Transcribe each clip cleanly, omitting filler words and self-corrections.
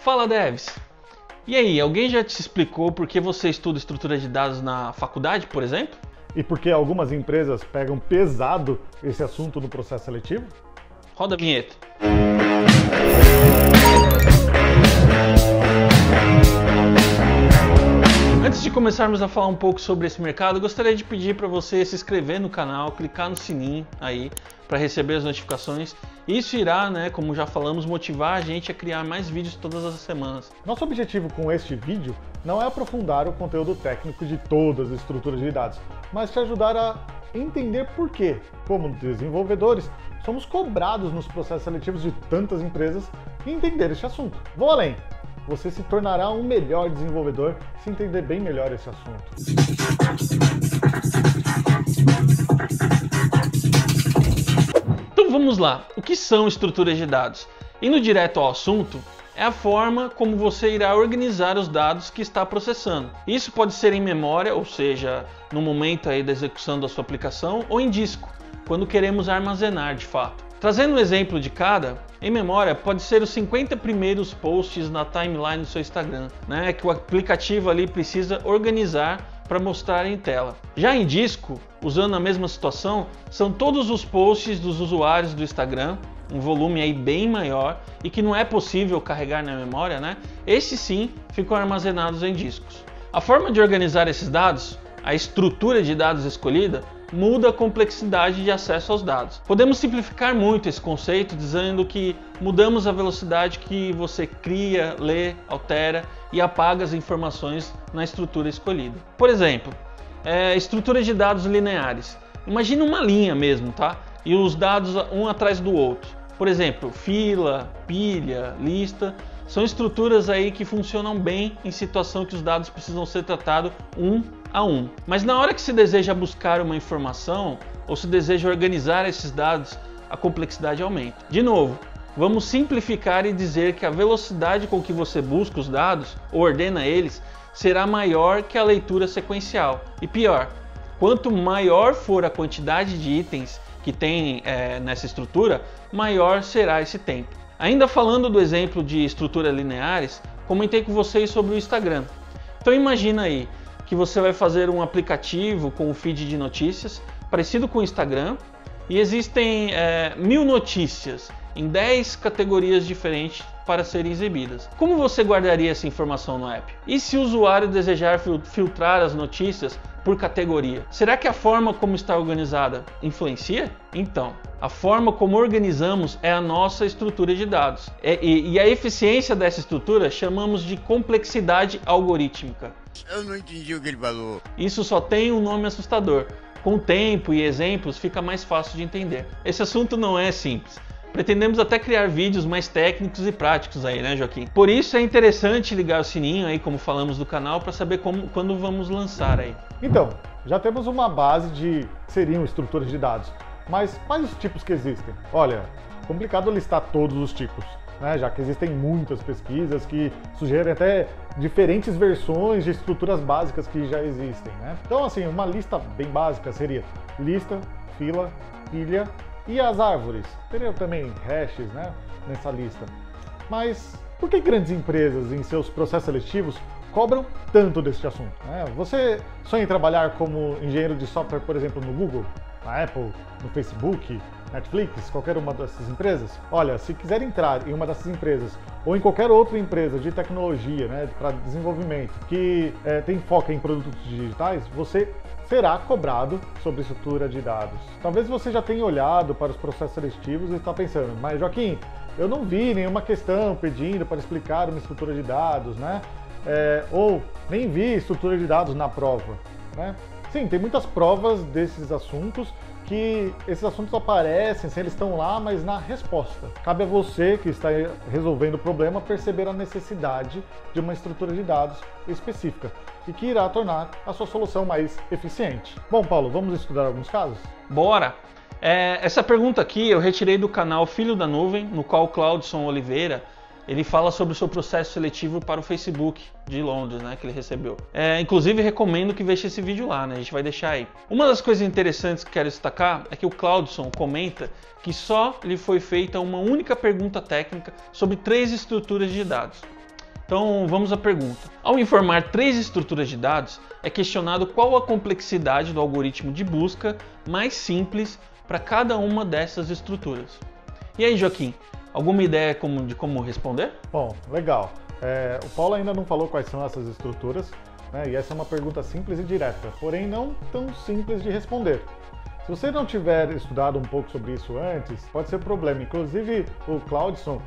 Fala devs! E aí, alguém já te explicou por que você estuda estrutura de dados na faculdade, por exemplo? E por que algumas empresas pegam pesado esse assunto no processo seletivo? Roda a vinheta. Antes de começarmos a falar um pouco sobre esse mercado, eu gostaria de pedir para você se inscrever no canal, clicar no sininho aí para receber as notificações. Isso irá, como já falamos, motivar a gente a criar mais vídeos todas as semanas. Nosso objetivo com este vídeo não é aprofundar o conteúdo técnico de todas as estruturas de dados, mas te ajudar a entender por que, como desenvolvedores, somos cobrados nos processos seletivos de tantas empresas e entender este assunto. Vou além! Você se tornará um melhor desenvolvedor se entender bem melhor esse assunto. Então vamos lá, o que são estruturas de dados? Indo direto ao assunto, é a forma como você irá organizar os dados que está processando. Isso pode ser em memória, ou seja, no momento aí da execução da sua aplicação, ou em disco, quando queremos armazenar de fato. Trazendo um exemplo de cada, em memória pode ser os 50 primeiros posts na timeline do seu Instagram, que o aplicativo ali precisa organizar para mostrar em tela. Já em disco, usando a mesma situação, são todos os posts dos usuários do Instagram, um volume aí bem maior e que não é possível carregar na memória, Esses sim ficam armazenados em discos. A forma de organizar esses dados, a estrutura de dados escolhida, muda a complexidade de acesso aos dados. Podemos simplificar muito esse conceito dizendo que mudamos a velocidade que você cria, lê, altera e apaga as informações na estrutura escolhida. Por exemplo, estrutura de dados lineares. Imagina uma linha mesmo, E os dados um atrás do outro. Por exemplo, fila, pilha, lista, são estruturas aí que funcionam bem em situação que os dados precisam ser tratados um a um. Mas na hora que se deseja buscar uma informação ou se deseja organizar esses dados, a complexidade aumenta. De novo, vamos simplificar e dizer que a velocidade com que você busca os dados ou ordena eles será maior que a leitura sequencial. E pior, quanto maior for a quantidade de itens que tem nessa estrutura, maior será esse tempo. Ainda falando do exemplo de estruturas lineares, comentei com vocês sobre o Instagram. Então imagina aí que você vai fazer um aplicativo com um feed de notícias parecido com o Instagram e existem 1000 notícias em 10 categorias diferentes para serem exibidas. Como você guardaria essa informação no app? E se o usuário desejar filtrar as notícias por categoria? Será que a forma como está organizada influencia? Então, a forma como organizamos é a nossa estrutura de dados. E a eficiência dessa estrutura chamamos de complexidade algorítmica. Eu não entendi o que ele falou. Isso só tem um nome assustador. Com o tempo e exemplos fica mais fácil de entender. Esse assunto não é simples. Pretendemos até criar vídeos mais técnicos e práticos aí, Joaquim? Por isso é interessante ligar o sininho aí, como falamos do canal, para saber quando vamos lançar aí. Então, já temos uma base de que seriam estruturas de dados, mas quais os tipos que existem? Olha, complicado listar todos os tipos, já que existem muitas pesquisas que sugerem até diferentes versões de estruturas básicas que já existem, Então, assim, uma lista bem básica seria lista, fila, pilha e as árvores. Teriam também hashes, nessa lista. Mas por que grandes empresas em seus processos seletivos cobram tanto deste assunto? Você sonha em trabalhar como engenheiro de software, por exemplo, no Google, na Apple, no Facebook, Netflix, qualquer uma dessas empresas? Olha, se quiser entrar em uma dessas empresas ou em qualquer outra empresa de tecnologia, para desenvolvimento, que tem foco em produtos digitais, você será cobrado sobre estrutura de dados. Talvez você já tenha olhado para os processos seletivos e está pensando, mas Joaquim, eu não vi nenhuma questão pedindo para explicar uma estrutura de dados, ou nem vi estrutura de dados na prova, Sim, tem muitas provas desses assuntos que esses assuntos aparecem, eles estão lá, mas na resposta. Cabe a você que está resolvendo o problema perceber a necessidade de uma estrutura de dados específica e que irá tornar a sua solução mais eficiente. Bom, Paulo, vamos estudar alguns casos? Bora! Essa pergunta aqui eu retirei do canal Filho da Nuvem, no qual o Claudson Oliveira ele fala sobre o seu processo seletivo para o Facebook de Londres, que ele recebeu. Inclusive, recomendo que veja esse vídeo lá, a gente vai deixar aí. Uma das coisas interessantes que quero destacar é que o Claudson comenta que só lhe foi feita uma única pergunta técnica sobre 3 estruturas de dados. Então vamos à pergunta. Ao informar 3 estruturas de dados, é questionado qual a complexidade do algoritmo de busca mais simples para cada uma dessas estruturas. E aí, Joaquim, alguma ideia de como responder? Bom, legal. O Paulo ainda não falou quais são essas estruturas, né? E essa é uma pergunta simples e direta, porém não tão simples de responder. Se você não tiver estudado um pouco sobre isso antes, pode ser problema. Inclusive, o Claudson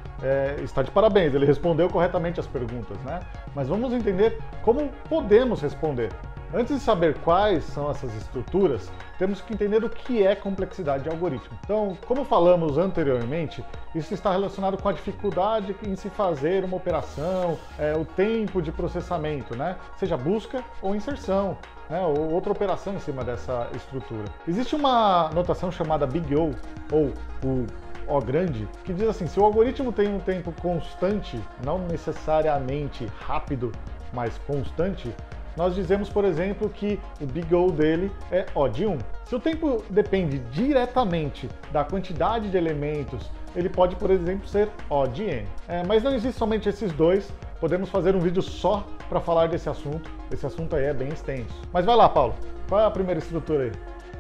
está de parabéns, ele respondeu corretamente as perguntas, né? Mas vamos entender como podemos responder. Antes de saber quais são essas estruturas, temos que entender o que é complexidade de algoritmo. Então, como falamos anteriormente, isso está relacionado com a dificuldade em se fazer uma operação, o tempo de processamento, né? Seja busca ou inserção, né? Ou outra operação em cima dessa estrutura. Existe uma notação chamada Big O, ou o O grande, que diz assim, se o algoritmo tem um tempo constante, não necessariamente rápido, mas constante, nós dizemos, por exemplo, que o Big O dele é O de 1. Se o tempo depende diretamente da quantidade de elementos, ele pode, por exemplo, ser O de N. Mas não existe somente esses dois, podemos fazer um vídeo só para falar desse assunto. Esse assunto aí é bem extenso. Mas vai lá, Paulo, qual é a primeira estrutura aí?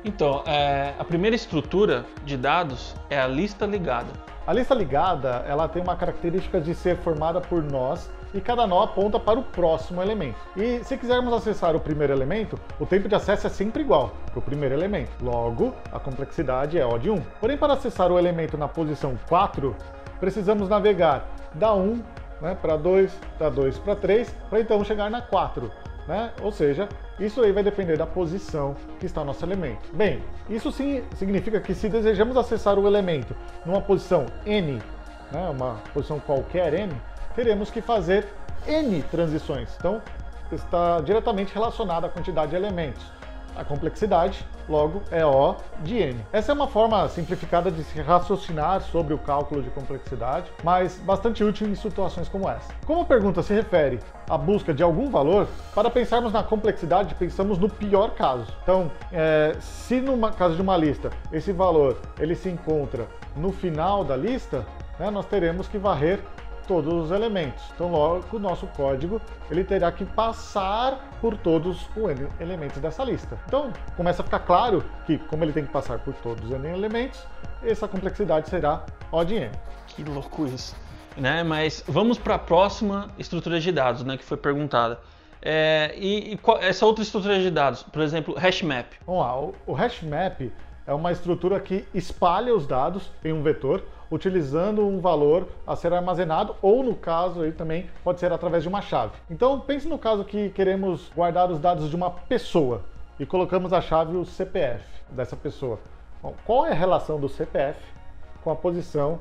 Então, a primeira estrutura de dados é a lista ligada. A lista ligada, ela tem uma característica de ser formada por nós e cada nó aponta para o próximo elemento. E se quisermos acessar o primeiro elemento, o tempo de acesso é sempre igual para o primeiro elemento. Logo, a complexidade é O de 1. Porém, para acessar o elemento na posição 4, precisamos navegar da 1, né, para 2, da 2 para 3, para então chegar na 4. Né? Ou seja, isso aí vai depender da posição que está o nosso elemento. Bem, isso sim significa que se desejamos acessar o elemento numa posição N, né, uma posição qualquer N, teremos que fazer N transições. Então, está diretamente relacionado à quantidade de elementos. A complexidade, logo, é O de N. Essa é uma forma simplificada de se raciocinar sobre o cálculo de complexidade, mas bastante útil em situações como essa. Como a pergunta se refere à busca de algum valor, para pensarmos na complexidade, pensamos no pior caso. Então, se no caso de uma lista, esse valor ele se encontra no final da lista, né, nós teremos que varrer todos os elementos. Então, logo, o nosso código ele terá que passar por todos os elementos dessa lista. Então, começa a ficar claro que, como ele tem que passar por todos os elementos, essa complexidade será O de N. Que louco isso, né? Mas vamos para a próxima estrutura de dados, né, que foi perguntada. Essa outra estrutura de dados, por exemplo, hash map. Vamos lá, o hash map é uma estrutura que espalha os dados em um vetor, utilizando um valor a ser armazenado, ou no caso aí também pode ser através de uma chave. Então pense no caso que queremos guardar os dados de uma pessoa e colocamos a chave o CPF dessa pessoa. Bom, qual é a relação do CPF com a posição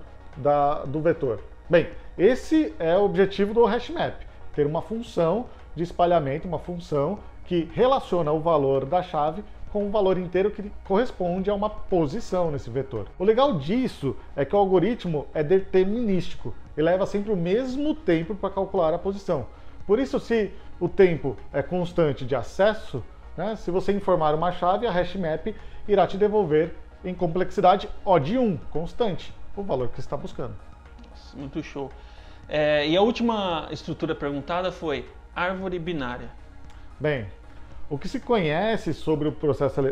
do vetor? Bem, esse é o objetivo do hashmap, ter uma função de espalhamento, uma função que relaciona o valor da chave com o valor inteiro que corresponde a uma posição nesse vetor. O legal disso é que o algoritmo é determinístico e leva sempre o mesmo tempo para calcular a posição. Por isso, se o tempo é constante de acesso, né, se você informar uma chave, a hashmap irá te devolver em complexidade O de 1, constante, o valor que você está buscando. Nossa, muito show. E a última estrutura perguntada foi árvore binária. Bem, o que se conhece sobre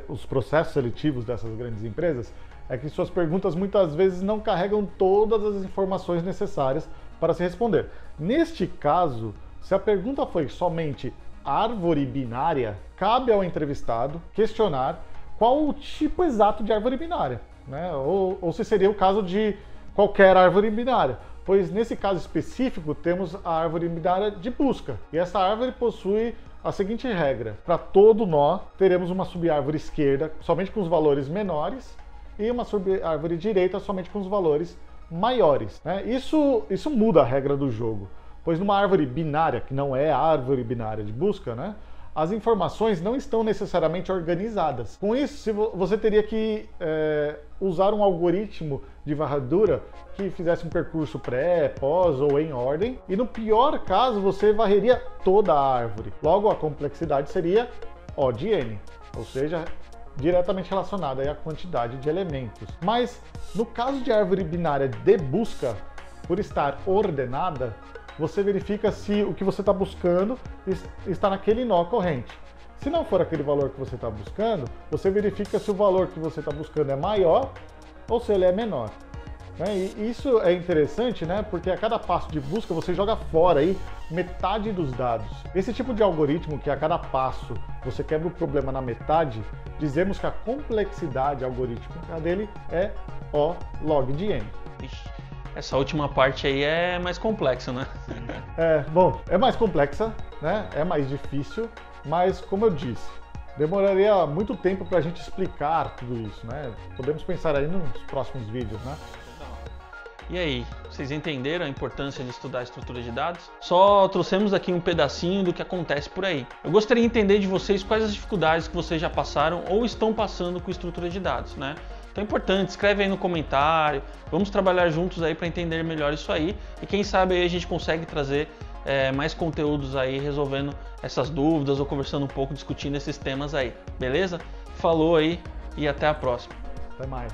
os processos seletivos dessas grandes empresas é que suas perguntas muitas vezes não carregam todas as informações necessárias para se responder. Neste caso, se a pergunta foi somente árvore binária, cabe ao entrevistado questionar qual o tipo exato de árvore binária, né? Ou se seria o caso de qualquer árvore binária, pois nesse caso específico temos a árvore binária de busca, e essa árvore possui a seguinte regra: para todo nó teremos uma subárvore esquerda somente com os valores menores e uma subárvore direita somente com os valores maiores, né? Isso muda a regra do jogo, pois numa árvore binária, que não é a árvore binária de busca, né, as informações não estão necessariamente organizadas. Com isso, você teria que usar um algoritmo de varredura que fizesse um percurso pré, pós ou em ordem, e no pior caso você varreria toda a árvore. Logo, a complexidade seria O de N, ou seja, diretamente relacionada à quantidade de elementos. Mas no caso de árvore binária de busca, por estar ordenada, você verifica se o que você está buscando está naquele nó corrente. Se não for aquele valor que você está buscando, você verifica se o valor que você está buscando é maior ou se ele é menor. E isso é interessante, né? Porque a cada passo de busca você joga fora aí metade dos dados. Esse tipo de algoritmo que a cada passo você quebra o problema na metade, dizemos que a complexidade algorítmica dele é O log de n. Ixi, essa última parte aí é mais complexa, né? Bom, é mais complexa, né? É mais difícil, mas como eu disse, demoraria muito tempo para a gente explicar tudo isso, né? Podemos pensar aí nos próximos vídeos, né? E aí, vocês entenderam a importância de estudar estrutura de dados? Só trouxemos aqui um pedacinho do que acontece por aí. Eu gostaria de entender de vocês quais as dificuldades que vocês já passaram ou estão passando com estrutura de dados, né? Então é importante, escreve aí no comentário, vamos trabalhar juntos aí para entender melhor isso aí e quem sabe aí a gente consegue trazer mais conteúdos aí resolvendo essas dúvidas ou conversando um pouco, discutindo esses temas aí, beleza? Falou aí e até a próxima. Até mais.